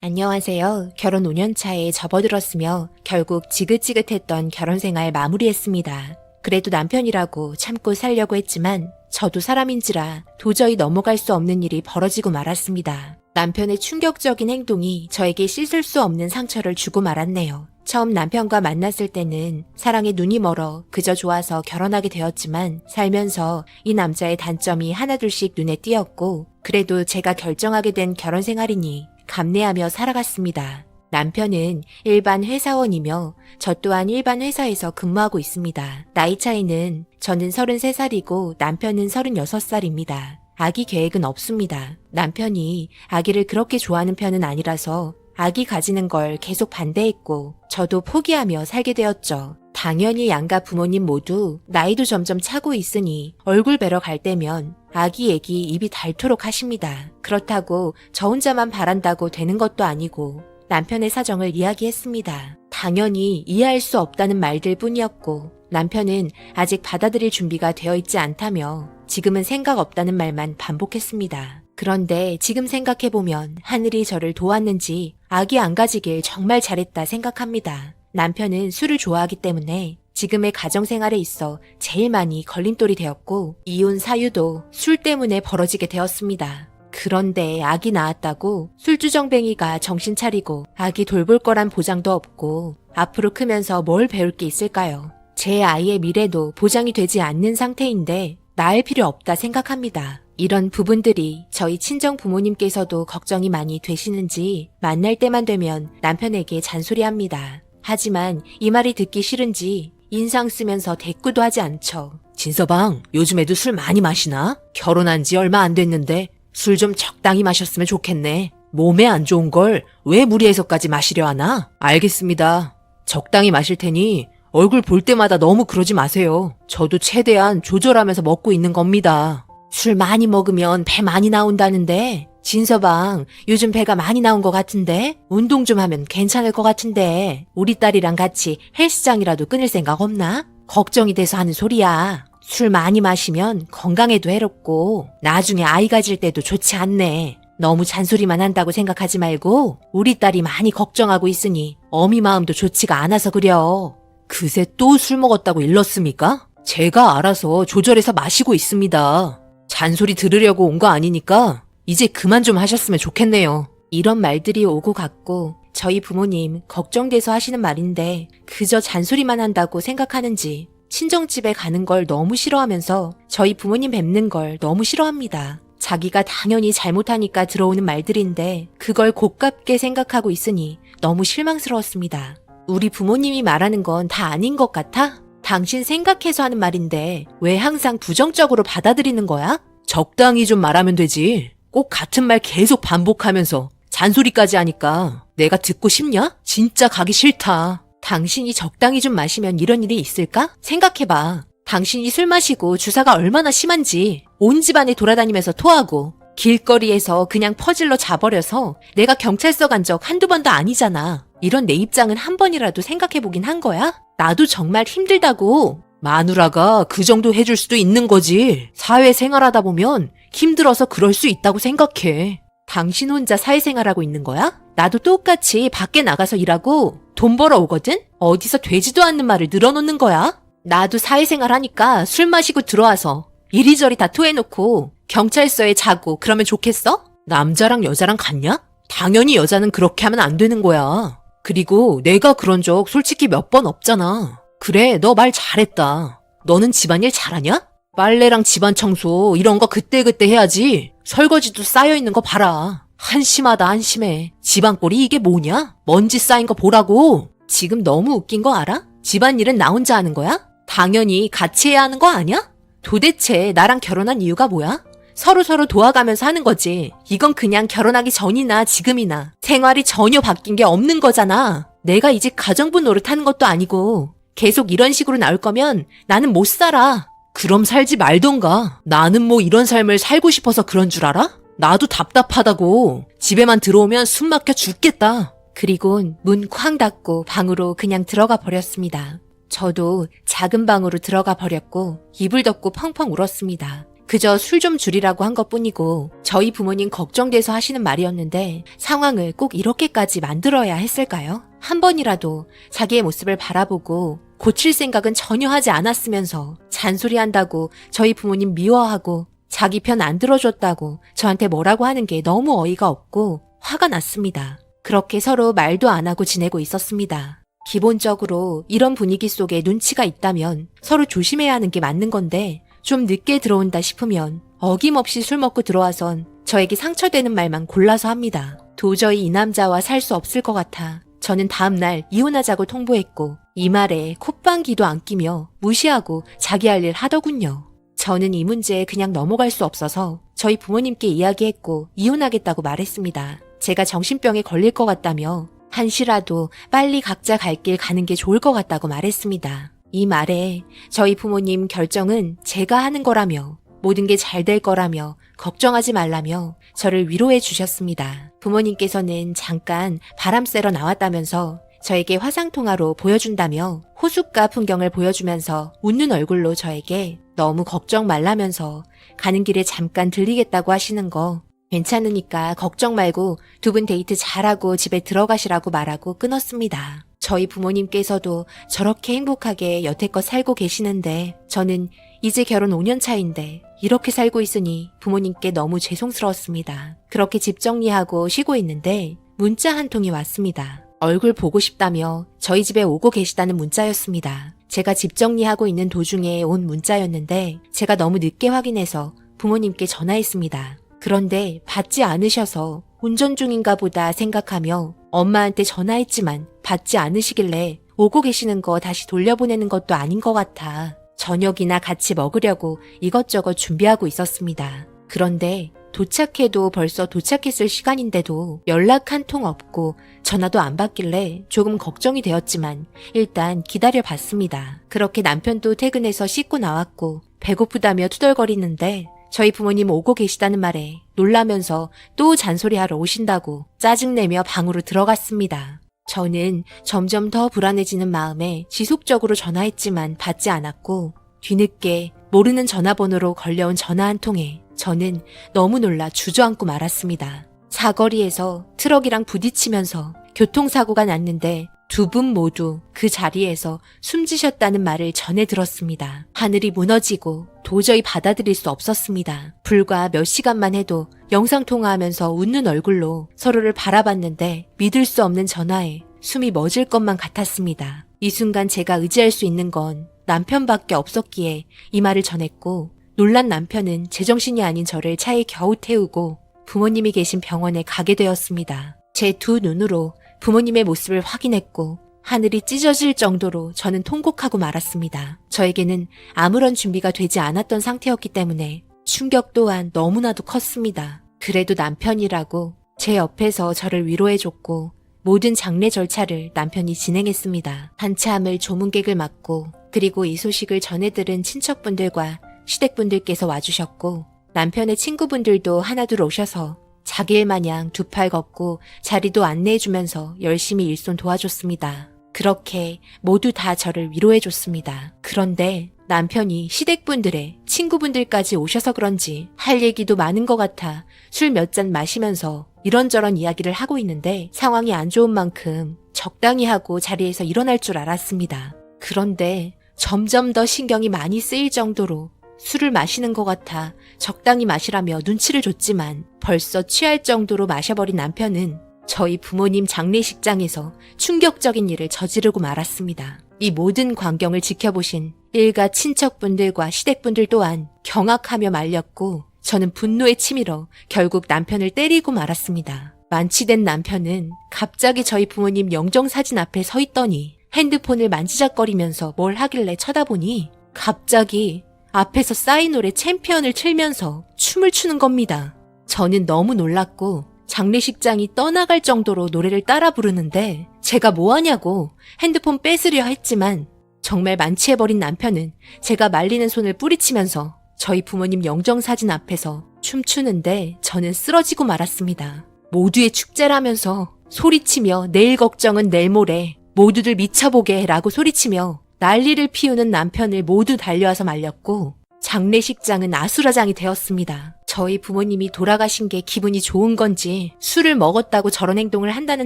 안녕하세요. 결혼 5년 차에 접어들었으며 결국 지긋지긋했던 결혼 생활 마무리했습니다. 그래도 남편이라고 참고 살려고 했지만 저도 사람인지라 도저히 넘어갈 수 없는 일이 벌어지고 말았습니다. 남편의 충격적인 행동이 저에게 씻을 수 없는 상처를 주고 말았네요. 처음 남편과 만났을 때는 사랑에 눈이 멀어 그저 좋아서 결혼하게 되었지만 살면서 이 남자의 단점이 하나둘씩 눈에 띄었고 그래도 제가 결정하게 된 결혼 생활이니 감내하며 살아갔습니다. 남편은 일반 회사원이며 저 또한 일반 회사에서 근무하고 있습니다. 나이 차이는 저는 33살이고 남편은 36살입니다. 아기 계획은 없습니다. 남편이 아기를 그렇게 좋아하는 편은 아니라서 아기 가지는 걸 계속 반대했고 저도 포기하며 살게 되었죠. 당연히 양가 부모님 모두 나이도 점점 차고 있으니 얼굴 뵈러 갈 때면 아기 얘기 입이 닳도록 하십니다. 그렇다고 저 혼자만 바란다고 되는 것도 아니고 남편의 사정을 이야기했습니다. 당연히 이해할 수 없다는 말들 뿐이었고 남편은 아직 받아들일 준비가 되어 있지 않다며 지금은 생각 없다는 말만 반복했습니다. 그런데 지금 생각해보면 하늘이 저를 도왔는지 아기 안 가지길 정말 잘했다 생각합니다. 남편은 술을 좋아하기 때문에 지금의 가정생활에 있어 제일 많이 걸림돌이 되었고 이혼 사유도 술 때문에 벌어지게 되었습니다. 그런데 아기 낳았다고 술주정뱅이가 정신 차리고 아기 돌볼 거란 보장도 없고 앞으로 크면서 뭘 배울 게 있을까요? 제 아이의 미래도 보장이 되지 않는 상태인데 낳을 필요 없다 생각합니다. 이런 부분들이 저희 친정 부모님께서도 걱정이 많이 되시는지 만날 때만 되면 남편에게 잔소리합니다. 하지만 이 말이 듣기 싫은지 인상 쓰면서 대꾸도 하지 않죠. 진서방, 요즘에도 술 많이 마시나? 결혼한 지 얼마 안 됐는데 술 좀 적당히 마셨으면 좋겠네. 몸에 안 좋은 걸 왜 무리해서까지 마시려 하나? 알겠습니다. 적당히 마실 테니 얼굴 볼 때마다 너무 그러지 마세요. 저도 최대한 조절하면서 먹고 있는 겁니다. 술 많이 먹으면 배 많이 나온다는데 진서방, 요즘 배가 많이 나온 것 같은데 운동 좀 하면 괜찮을 것 같은데 우리 딸이랑 같이 헬스장이라도 끊을 생각 없나? 걱정이 돼서 하는 소리야. 술 많이 마시면 건강에도 해롭고 나중에 아이 가질 때도 좋지 않네. 너무 잔소리만 한다고 생각하지 말고 우리 딸이 많이 걱정하고 있으니 어미 마음도 좋지가 않아서 그려. 그새 또 술 먹었다고 일렀습니까? 제가 알아서 조절해서 마시고 있습니다. 잔소리 들으려고 온 거 아니니까 이제 그만 좀 하셨으면 좋겠네요. 이런 말들이 오고 갔고 저희 부모님 걱정돼서 하시는 말인데 그저 잔소리만 한다고 생각하는지 친정집에 가는 걸 너무 싫어하면서 저희 부모님 뵙는 걸 너무 싫어합니다. 자기가 당연히 잘못하니까 들어오는 말들인데 그걸 고깝게 생각하고 있으니 너무 실망스러웠습니다. 우리 부모님이 말하는 건 다 아닌 것 같아? 당신 생각해서 하는 말인데 왜 항상 부정적으로 받아들이는 거야? 적당히 좀 말하면 되지. 꼭 같은 말 계속 반복하면서 잔소리까지 하니까 내가 듣고 싶냐? 진짜 가기 싫다. 당신이 적당히 좀 마시면 이런 일이 있을까? 생각해봐. 당신이 술 마시고 주사가 얼마나 심한지 온 집안에 돌아다니면서 토하고 길거리에서 그냥 퍼질러 자버려서 내가 경찰서 간 적 한두 번도 아니잖아. 이런 내 입장은 한 번이라도 생각해보긴 한 거야? 나도 정말 힘들다고. 마누라가 그 정도 해줄 수도 있는 거지. 사회생활하다 보면 힘들어서 그럴 수 있다고 생각해. 당신 혼자 사회생활하고 있는 거야? 나도 똑같이 밖에 나가서 일하고 돈 벌어 오거든? 어디서 되지도 않는 말을 늘어놓는 거야? 나도 사회생활 하니까 술 마시고 들어와서 이리저리 다 토해놓고 경찰서에 자고 그러면 좋겠어? 남자랑 여자랑 같냐? 당연히 여자는 그렇게 하면 안 되는 거야. 그리고 내가 그런 적 솔직히 몇 번 없잖아. 그래, 너 말 잘했다. 너는 집안일 잘하냐? 빨래랑 집안 청소 이런 거 그때그때 해야지. 설거지도 쌓여있는 거 봐라. 한심하다 한심해. 집안 꼴이 이게 뭐냐? 먼지 쌓인 거 보라고. 지금 너무 웃긴 거 알아? 집안일은 나 혼자 하는 거야? 당연히 같이 해야 하는 거 아니야? 도대체 나랑 결혼한 이유가 뭐야? 서로서로 도와가면서 하는 거지. 이건 그냥 결혼하기 전이나 지금이나 생활이 전혀 바뀐 게 없는 거잖아. 내가 이제 가정부 노릇하는 것도 아니고 계속 이런 식으로 나올 거면 나는 못 살아. 그럼 살지 말던가. 나는 뭐 이런 삶을 살고 싶어서 그런 줄 알아? 나도 답답하다고. 집에만 들어오면 숨 막혀 죽겠다. 그리곤 문 쾅 닫고 방으로 그냥 들어가 버렸습니다. 저도 작은 방으로 들어가 버렸고 이불 덮고 펑펑 울었습니다. 그저 술 좀 줄이라고 한 것뿐이고 저희 부모님 걱정돼서 하시는 말이었는데 상황을 꼭 이렇게까지 만들어야 했을까요? 한 번이라도 자기의 모습을 바라보고 고칠 생각은 전혀 하지 않았으면서 잔소리한다고 저희 부모님 미워하고 자기 편 안 들어줬다고 저한테 뭐라고 하는 게 너무 어이가 없고 화가 났습니다. 그렇게 서로 말도 안 하고 지내고 있었습니다. 기본적으로 이런 분위기 속에 눈치가 있다면 서로 조심해야 하는 게 맞는 건데 좀 늦게 들어온다 싶으면 어김없이 술 먹고 들어와선 저에게 상처되는 말만 골라서 합니다. 도저히 이 남자와 살 수 없을 것 같아 저는 다음날 이혼하자고 통보했고 이 말에 콧방귀도 안 끼며 무시하고 자기 할 일 하더군요. 저는 이 문제에 그냥 넘어갈 수 없어서 저희 부모님께 이야기했고 이혼하겠다고 말했습니다. 제가 정신병에 걸릴 것 같다며 한시라도 빨리 각자 갈 길 가는 게 좋을 것 같다고 말했습니다. 이 말에 저희 부모님 결정은 제가 하는 거라며 모든 게 잘 될 거라며 걱정하지 말라며 저를 위로해 주셨습니다. 부모님께서는 잠깐 바람 쐬러 나왔다면서 저에게 화상통화로 보여준다며 호숫가 풍경을 보여주면서 웃는 얼굴로 저에게 너무 걱정 말라면서 가는 길에 잠깐 들리겠다고 하시는 거 괜찮으니까 걱정 말고 두 분 데이트 잘하고 집에 들어가시라고 말하고 끊었습니다. 저희 부모님께서도 저렇게 행복하게 여태껏 살고 계시는데 저는 이제 결혼 5년 차인데 이렇게 살고 있으니 부모님께 너무 죄송스러웠습니다. 그렇게 집 정리하고 쉬고 있는데 문자 한 통이 왔습니다. 얼굴 보고 싶다며 저희 집에 오고 계시다는 문자였습니다. 제가 집 정리하고 있는 도중에 온 문자였는데 제가 너무 늦게 확인해서 부모님께 전화했습니다. 그런데 받지 않으셔서 운전 중인가 보다 생각하며 엄마한테 전화했지만 받지 않으시길래 오고 계시는 거 다시 돌려보내는 것도 아닌 것 같아 저녁이나 같이 먹으려고 이것저것 준비하고 있었습니다. 그런데 도착해도 벌써 도착했을 시간인데도 연락 한 통 없고 전화도 안 받길래 조금 걱정이 되었지만 일단 기다려봤습니다. 그렇게 남편도 퇴근해서 씻고 나왔고 배고프다며 투덜거리는데 저희 부모님 오고 계시다는 말에 놀라면서 또 잔소리하러 오신다고 짜증내며 방으로 들어갔습니다. 저는 점점 더 불안해지는 마음에 지속적으로 전화했지만 받지 않았고 뒤늦게 모르는 전화번호로 걸려온 전화 한 통에 저는 너무 놀라 주저앉고 말았습니다. 사거리에서 트럭이랑 부딪히면서 교통사고가 났는데 두 분 모두 그 자리에서 숨지셨다는 말을 전해 들었습니다. 하늘이 무너지고 도저히 받아들일 수 없었습니다. 불과 몇 시간만 해도 영상통화하면서 웃는 얼굴로 서로를 바라봤는데 믿을 수 없는 전화에 숨이 멎을 것만 같았습니다. 이 순간 제가 의지할 수 있는 건 남편밖에 없었기에 이 말을 전했고 놀란 남편은 제정신이 아닌 저를 차에 겨우 태우고 부모님이 계신 병원에 가게 되었습니다. 제 두 눈으로 부모님의 모습을 확인했고 하늘이 찢어질 정도로 저는 통곡하고 말았습니다. 저에게는 아무런 준비가 되지 않았던 상태였기 때문에 충격 또한 너무나도 컸습니다. 그래도 남편이라고 제 옆에서 저를 위로해줬고 모든 장례 절차를 남편이 진행했습니다. 한참을 조문객을 맡고 그리고 이 소식을 전해들은 친척분들과 시댁분들께서 와주셨고 남편의 친구분들도 하나둘 오셔서 자기 일 마냥 두 팔 걷고 자리도 안내해주면서 열심히 일손 도와줬습니다. 그렇게 모두 다 저를 위로해줬습니다. 그런데 남편이 시댁분들의 친구분들까지 오셔서 그런지 할 얘기도 많은 것 같아 술 몇 잔 마시면서 이런저런 이야기를 하고 있는데 상황이 안 좋은 만큼 적당히 하고 자리에서 일어날 줄 알았습니다. 그런데 점점 더 신경이 많이 쓰일 정도로 술을 마시는 것 같아 적당히 마시라며 눈치를 줬지만 벌써 취할 정도로 마셔버린 남편은 저희 부모님 장례식장에서 충격적인 일을 저지르고 말았습니다. 이 모든 광경을 지켜보신 일가 친척분들과 시댁분들 또한 경악하며 말렸고 저는 분노에 치밀어 결국 남편을 때리고 말았습니다. 만취된 남편은 갑자기 저희 부모님 영정사진 앞에 서 있더니 핸드폰을 만지작거리면서 뭘 하길래 쳐다보니 갑자기 앞에서 싸이 노래 챔피언을 틀면서 춤을 추는 겁니다. 저는 너무 놀랐고 장례식장이 떠나갈 정도로 노래를 따라 부르는데 제가 뭐하냐고 핸드폰 뺏으려 했지만 정말 만취해버린 남편은 제가 말리는 손을 뿌리치면서 저희 부모님 영정사진 앞에서 춤추는데 저는 쓰러지고 말았습니다. 모두의 축제라면서 소리치며 내일 걱정은 내일 모레 모두들 미쳐보게 라고 소리치며 난리를 피우는 남편을 모두 달려와서 말렸고 장례식장은 아수라장이 되었습니다. 저희 부모님이 돌아가신 게 기분이 좋은 건지 술을 먹었다고 저런 행동을 한다는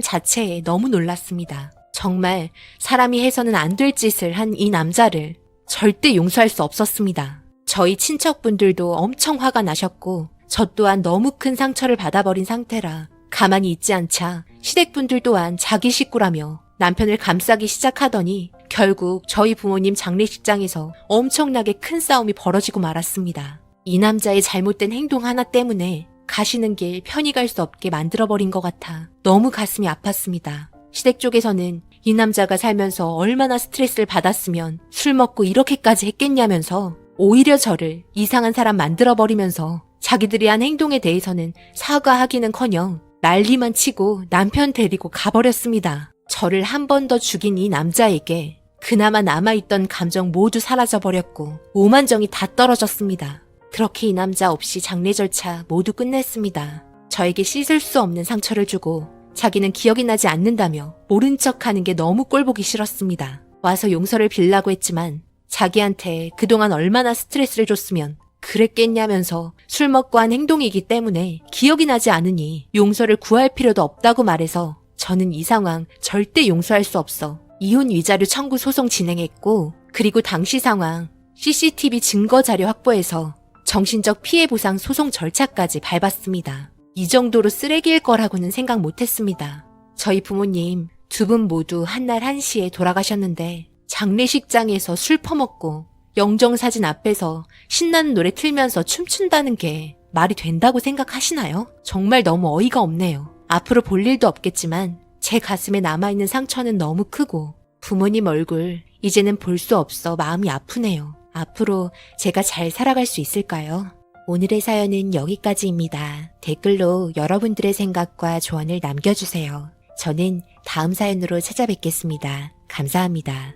자체에 너무 놀랐습니다. 정말 사람이 해서는 안 될 짓을 한 이 남자를 절대 용서할 수 없었습니다. 저희 친척분들도 엄청 화가 나셨고 저 또한 너무 큰 상처를 받아버린 상태라 가만히 있지 않자 시댁분들 또한 자기 식구라며 남편을 감싸기 시작하더니 결국 저희 부모님 장례식장에서 엄청나게 큰 싸움이 벌어지고 말았습니다. 이 남자의 잘못된 행동 하나 때문에 가시는 길 편히 갈 수 없게 만들어버린 것 같아 너무 가슴이 아팠습니다. 시댁 쪽에서는 이 남자가 살면서 얼마나 스트레스를 받았으면 술 먹고 이렇게까지 했겠냐면서 오히려 저를 이상한 사람 만들어버리면서 자기들이 한 행동에 대해서는 사과하기는커녕 난리만 치고 남편 데리고 가버렸습니다. 저를 한 번 더 죽인 이 남자에게 그나마 남아있던 감정 모두 사라져버렸고 오만정이 다 떨어졌습니다. 그렇게 이 남자 없이 장례 절차 모두 끝냈습니다. 저에게 씻을 수 없는 상처를 주고 자기는 기억이 나지 않는다며 모른 척하는 게 너무 꼴보기 싫었습니다. 와서 용서를 빌라고 했지만 자기한테 그동안 얼마나 스트레스를 줬으면 그랬겠냐면서 술 먹고 한 행동이기 때문에 기억이 나지 않으니 용서를 구할 필요도 없다고 말해서 저는 이 상황 절대 용서할 수 없어 이혼 위자료 청구 소송 진행했고 그리고 당시 상황 CCTV 증거 자료 확보해서 정신적 피해 보상 소송 절차까지 밟았습니다. 이 정도로 쓰레기일 거라고는 생각 못했습니다. 저희 부모님 두 분 모두 한날 1시에 돌아가셨는데 장례식장에서 술 퍼먹고 영정사진 앞에서 신나는 노래 틀면서 춤춘다는 게 말이 된다고 생각하시나요? 정말 너무 어이가 없네요. 앞으로 볼 일도 없겠지만 제 가슴에 남아있는 상처는 너무 크고 부모님 얼굴 이제는 볼 수 없어 마음이 아프네요. 앞으로 제가 잘 살아갈 수 있을까요? 오늘의 사연은 여기까지입니다. 댓글로 여러분들의 생각과 조언을 남겨주세요. 저는 다음 사연으로 찾아뵙겠습니다. 감사합니다.